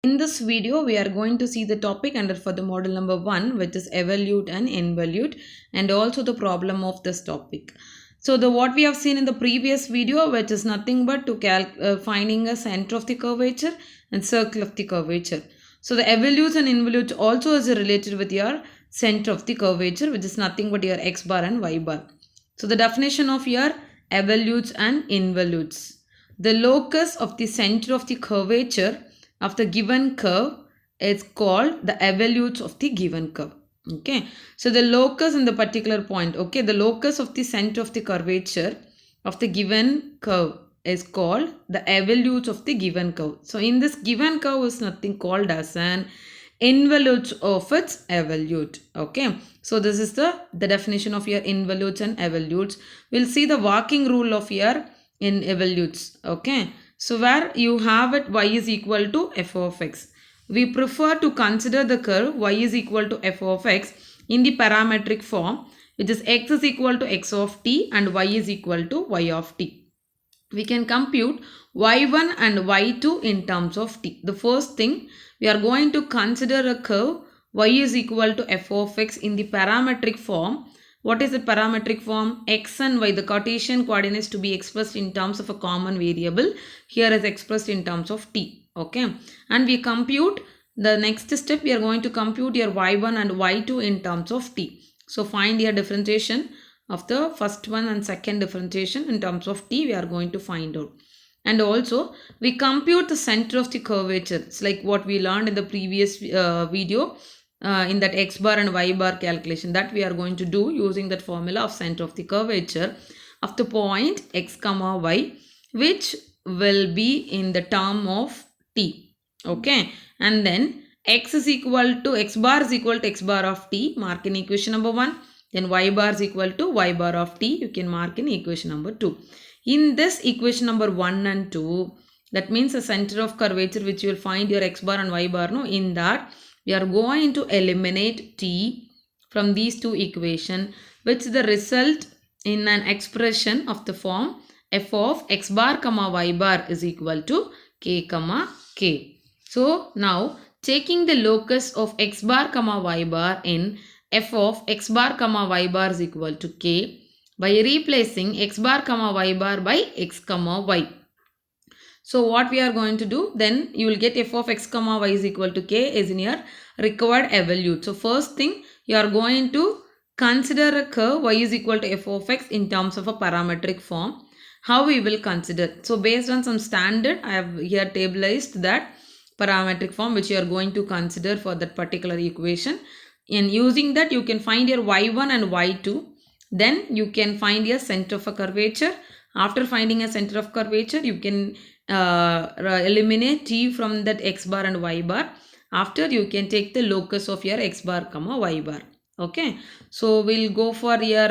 In this video, we are going to see the topic under for the model number 1, which is evolute and involute, and also the problem of this topic. So the what we have seen in the previous video, which is nothing but to finding a center of the curvature and circle of the curvature. So the evolutes and involutes also is related with your center of the curvature, which is nothing but your x bar and y bar. So the definition of your evolutes and involutes. The locus of the center of the curvature of the given curve is called the evolutes of the given curve. Okay, so the locus in the particular point, okay, the locus of the center of the curvature of the given curve is called the evolutes of the given curve. So in this given curve is nothing called as an involutes of its evolute. Okay, so this is the definition of your involutes and evolutes. We'll see the working rule of your in evolutes. Okay, so where you have it y is equal to f of x. We prefer to consider the curve y is equal to f of x in the parametric form, which is x is equal to x of t and y is equal to y of t. We can compute y1 and y2 in terms of t. The first thing, we are going to consider a curve y is equal to f of x in the parametric form. What is the parametric form? X and y, the Cartesian coordinates to be expressed in terms of a common variable. Here is expressed in terms of t. Okay. And we compute the next step. We are going to compute your y1 and y2 in terms of t. So find your differentiation of the first one and second differentiation in terms of t. We are going to find out. And also we compute the center of the curvature. It's like what we learned in the previous video. In that x bar and y bar calculation that we are going to do using that formula of center of the curvature of the point x comma y, which will be in the term of t. Okay, and then x is equal to x bar is equal to x bar of t, mark in equation number 1. Then y bar is equal to y bar of t, you can mark in equation number 2. In this equation number 1 and 2, that means the center of curvature which you will find your x bar and y bar, no, in that we are going to eliminate t from these two equations, which the result in an expression of the form f of x bar comma y bar is equal to k comma k. So now taking the locus of x bar comma y bar in f of x bar comma y bar is equal to k by replacing x bar comma y bar by x comma y. So what we are going to do, then you will get f of x comma y is equal to k is in your required evolute. So first thing, you are going to consider a curve y is equal to f of x in terms of a parametric form. How we will consider? So based on some standard, I have here tableized that parametric form which you are going to consider for that particular equation. And using that, you can find your y1 and y2. Then you can find your center of a curvature. After finding a center of curvature, you can eliminate t from that x bar and y bar. After, you can take the locus of your x bar comma y bar. Okay, so we'll go for your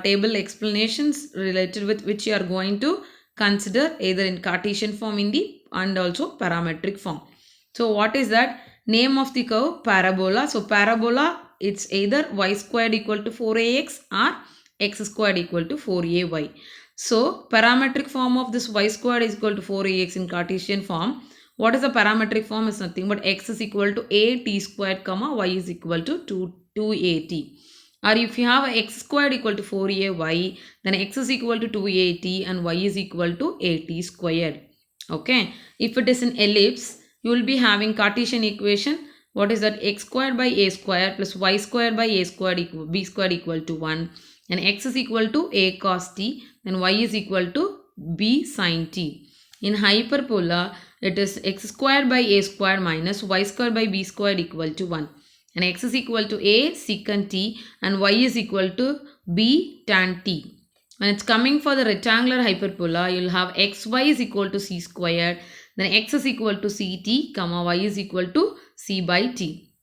table explanations related with which you are going to consider either in Cartesian form in the and also parametric form. So what is that? Name of the curve? Parabola. So parabola, it's either y squared equal to 4ax or x squared equal to 4ay. So parametric form of this y squared is equal to 4ax in Cartesian form. What is the parametric form? Is nothing but x is equal to a t squared comma y is equal to 2at. Or if you have x squared equal to 4ay, then x is equal to 2at and y is equal to at squared. Okay. If it is an ellipse, you will be having Cartesian equation. What is that? X squared by a squared plus y squared by a squared equal b squared equal to 1. And x is equal to a cos t. Then y is equal to b sin t. In hyperbola, it is x squared by a squared minus y squared by b squared equal to 1. And x is equal to a secant t and y is equal to b tan t. When it's coming for the rectangular hyperbola, you'll have xy is equal to c squared. Then x is equal to ct, comma y is equal to c by t.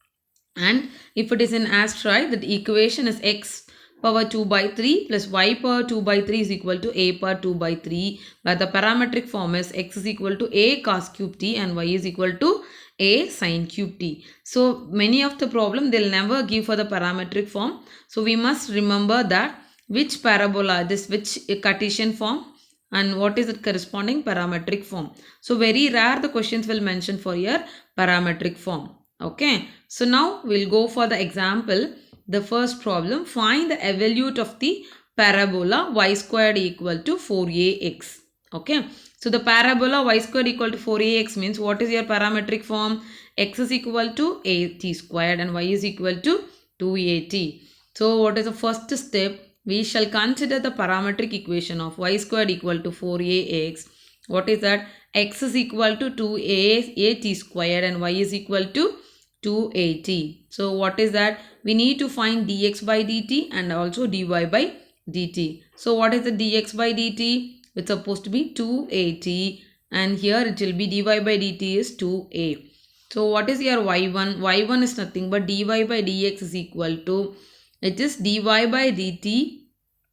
And if it is an asteroid, the equation is x power 2 by 3 plus y power 2 by 3 is equal to a power 2 by 3, where the parametric form is x is equal to a cos cube t and y is equal to a sin cube t. So many of the problem they'll never give for the parametric form. So we must remember that which parabola, which Cartesian form and what is it corresponding parametric form. So very rare the questions will mention for your parametric form. Okay, so now we'll go for the example. The first problem, find the evolute of the parabola y squared equal to 4ax. Okay, so the parabola y squared equal to 4ax means what is your parametric form? X is equal to at squared and y is equal to 2at. So what is the first step? We shall consider the parametric equation of y squared equal to 4ax. What is that? X is equal to 2at squared and y is equal to 2at. So what is that? We need to find dx by dt and also dy by dt. So what is the dx by dt? It's supposed to be 2at and here it will be dy by dt is 2a. So what is your y1? y1 is nothing but dy by dx is equal to, it is dy by dt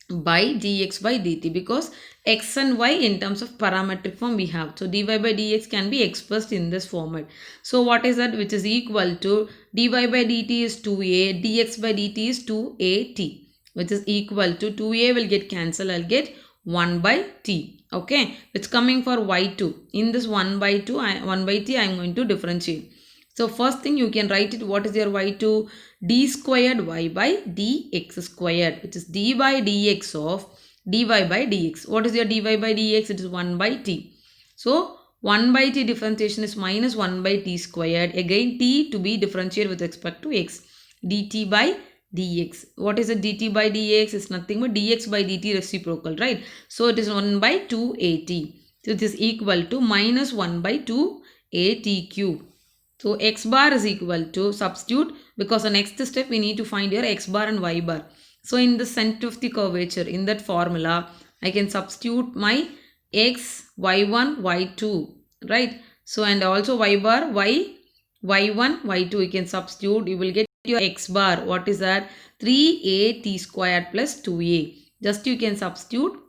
by dx by dt, because x and y in terms of parametric form we have. So dy by dx can be expressed in this format. So what is that? Which is equal to dy by dt is 2a, dx by dt is 2at, which is equal to 2a will get cancelled. I'll get 1 by t. Okay, it's coming for y2. In this 1 by 2, 1 by t I am going to differentiate. So first thing you can write it, what is your y2? D squared y by dx squared, which is d by dx of dy by dx. What is your dy by dx? It is 1 by t. So 1 by t differentiation is minus 1 by t squared. Again t to be differentiated with respect to x. dt by dx. What is a dt by dx? It's nothing but dx by dt reciprocal, right? So it is 1 by 2at. So it is equal to minus 1 by 2at cube. So x bar is equal to, substitute, because the next step we need to find your x bar and y bar. So in the center of the curvature, in that formula, I can substitute my x, y1, y2, right? So and also y bar, y1, y2, you can substitute. You will get your x bar. What is that? 3at squared plus 2a. Just you can substitute.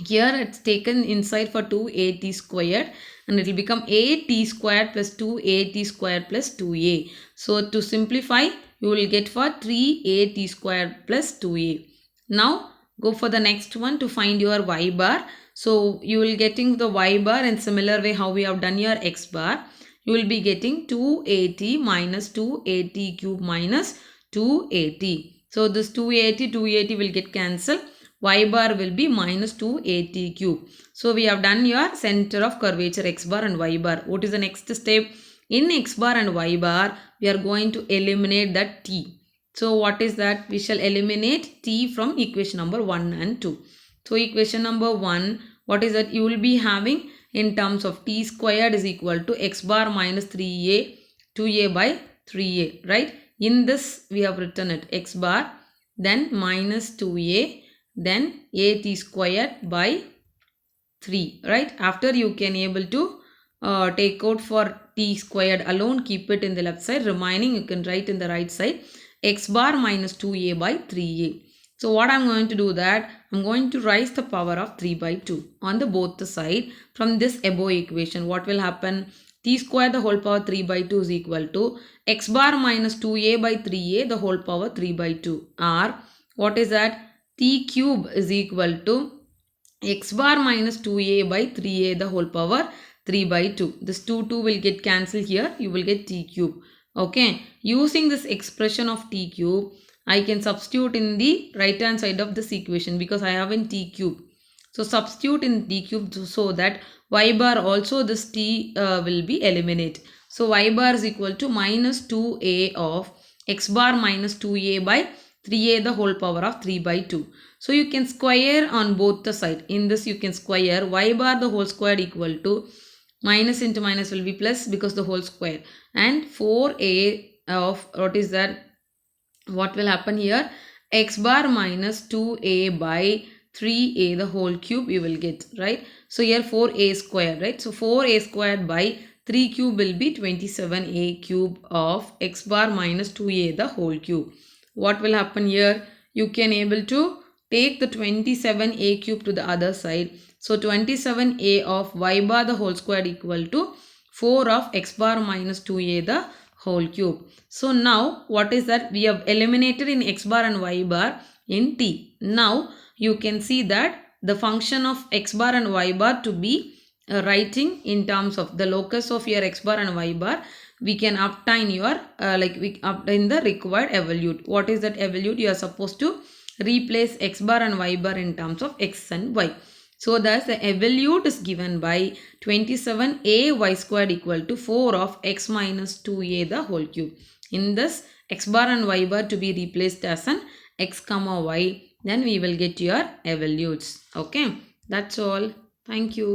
Here it's taken inside for 2at squared and it will become at squared plus 2at squared plus 2a. So to simplify, you will get for 3at squared plus 2a. Now go for the next one to find your y bar. So you will getting the y bar in similar way how we have done your x bar. You will be getting 2at minus 2at cube minus 2at. So this 2at will get cancelled. Y bar will be minus 2at cube. So we have done your center of curvature x bar and y bar. What is the next step? In x bar and y bar, we are going to eliminate that t. So what is that? We shall eliminate t from equation number 1 and 2. So equation number 1, what is that? You will be having in terms of t squared is equal to x bar minus 3a, 2a by 3a, right? In this we have written it x bar, then minus 2a, then at squared by 3, right? After you can able to take out for t squared alone, keep it in the left side, remaining you can write in the right side, x bar minus 2a by 3a. So what I'm going to do that, I'm going to raise the power of 3 by 2 on the both the side from this above equation. What will happen? T square the whole power 3 by 2 is equal to x bar minus 2a by 3a the whole power 3 by 2, or what is that? T cube is equal to x bar minus 2a by 3a the whole power 3 by 2. This 2 will get cancelled here. You will get t cube. Okay. Using this expression of t cube, I can substitute in the right hand side of this equation because I have in t cube. So substitute in t cube so that y bar also this t will be eliminated. So y bar is equal to minus 2a of x bar minus 2a by 3a the whole power of 3 by 2. So you can square on both the side. In this you can square y bar the whole square equal to minus into minus will be plus because the whole square, and 4a of what is that? What will happen here? X bar minus 2a by 3a the whole cube you will get, right? So here 4a square, right? So 4a squared by 3 cube will be 27a cube of x bar minus 2a the whole cube. What will happen here? You can able to take the 27a cube to the other side. So 27a of y bar the whole square equal to 4 of x bar minus 2a the whole cube. So now what is that? We have eliminated in x bar and y bar in t. Now you can see that the function of x bar and y bar to be writing in terms of the locus of your x bar and y bar, we can obtain your we obtain the required evolute. What is that evolute? You are supposed to replace x bar and y bar in terms of x and y. So thus the evolute is given by 27a y squared equal to 4 of x minus 2a the whole cube. In this, x bar and y bar to be replaced as an x comma y, then we will get your evolutes. Okay, that's all. Thank you.